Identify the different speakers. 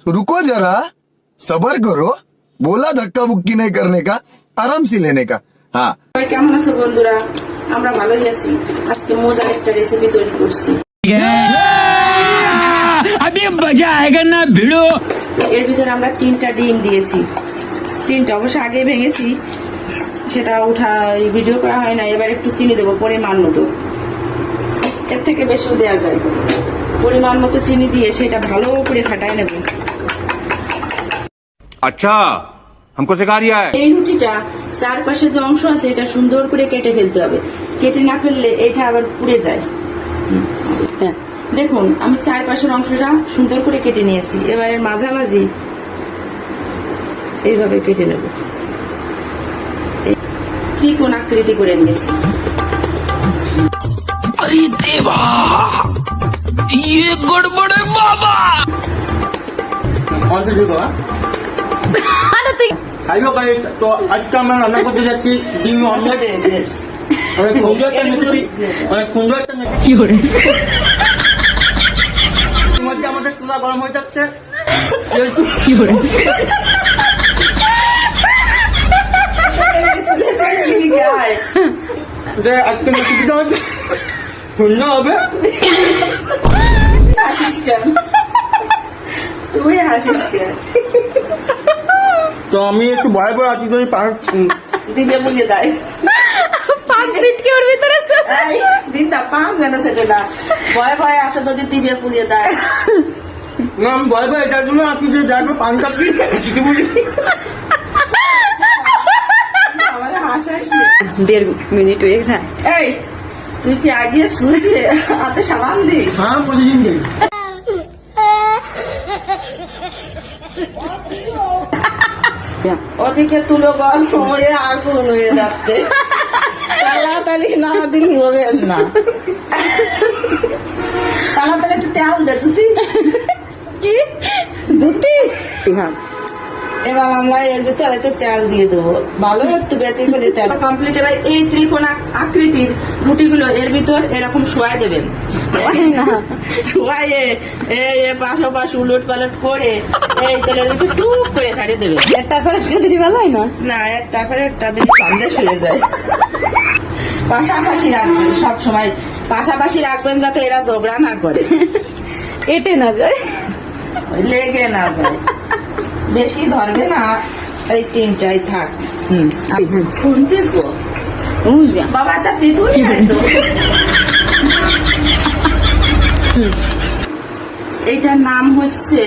Speaker 1: रुको जरा, सबर करो, बोला धक्का बुक्की नहीं करने का, आराम से लेने का। हाँ,
Speaker 2: কেমন আছো বন্ধুরা? আমরা ভালোই আছি। আজকে মজার একটা রেসিপি তৈরি করছি।
Speaker 3: अभी मजा आएगा ना भिड़ो।
Speaker 2: এর ভিতরে আমরা 3টা ডিম দিয়েছি। 3টা অবশ্য আগে ভেঙেছি, সেটা ভিডিও করা হয় না। এবার একটু চিনি দেবো পরিমাণ মতো, এর থেকে বেশিও দেওয়া যায়। পরিমাণ মতো চিনি দিয়ে সেটা ভালো করে ফাটাই নেব।
Speaker 4: अच्छा हमको सिखा रिया है।
Speaker 2: এই রুটিটা চারপাশে যে অংশ আছে এটা সুন্দর করে কেটে ফেলতে হবে। কেটে না ফেললে এটা আবার পুড়ে যায়। হ্যাঁ, দেখুন আমি চারপাশের অংশটা সুন্দর করে কেটে নিয়েছি। এবার এর মাঝামাঝি এইভাবে কেটে নেব। ত্রিকোণ আকৃতি করে নিয়েছি।
Speaker 3: अरे देवा, ये गड़बड़ है बाबा।
Speaker 5: আইও ভাই, তো আজকে আমরা রান্না করতে যাচ্ছি ডিম অমলেট। অনেক সুন্দর একটা রেসিপি, অনেক সুন্দর একটা রেসিপি।
Speaker 3: কি করে?
Speaker 5: মধ্যে আমাদের চুলা গরম হয়ে যাচ্ছে।
Speaker 3: কি করে?
Speaker 5: যে আজকে রেসিপিটা হচ্ছে সুন্দর হবে।
Speaker 2: হাসিস কেন? তুই হাসিস কেন?
Speaker 5: তো আমি একটু ভয় ভয় আছি, যদি
Speaker 2: দিলে বুঝে দেয়।
Speaker 6: পাঁচ সিটকে ওর ভিতরে
Speaker 2: দিনটা পাঁচ যেন সেটা না, ভয় ভয় আছে যদি দিবে পুড়িয়ে দেয়।
Speaker 5: না আমি ভয় ভয় এটার জন্য আছি যে দেখো পান কাপড়ি বুঝি।
Speaker 2: আমার হাসাস।
Speaker 6: 1.5 মিনিট হয়ে গেছে।
Speaker 2: এই তুই কি আগে শুয়ে হাতে সাবান দিস?
Speaker 5: হ্যাঁ প্রতিদিন দিই।
Speaker 2: ওদিকে তুলো গল্প হয়ে আগুন হয়ে যাচ্ছে। তাড়াতাড়ি না দিলি হবে না। তাড়াতাড়ি একটু তেল দে তুই।
Speaker 6: কি দুটি?
Speaker 2: এবার আমরা এর ভিতরে একটু তেল দিয়ে দেবো, ভালো একটু বেটে ফেলে তেল কমপ্লিট। এবার এই ত্রিকোণ আকৃতির রুটিগুলো এর ভিতর এরকম শোয়াই দেবেন। শোয়াইয়ে এই পাশাপাশি উলট পালট করে এই তেলের ভিতর টুক করে ছাড়িয়ে দেবেন।
Speaker 6: একটা করে যদি ভালো হয় না,
Speaker 2: না একটা করে একটা দিন সন্দেশ হয়ে যায়। পাশাপাশি রাখবেন, সব সময় পাশাপাশি রাখবেন যাতে এরা ঝগড়া না করে,
Speaker 6: এটে না যায়,
Speaker 2: লেগে না যায়। বেশি ধরবে না, এই 3টাই থাক। কোন দেখবো
Speaker 6: বুঝলাম।
Speaker 2: বাবা, তা তেঁতুল খায় তো। এইটার নাম হচ্ছে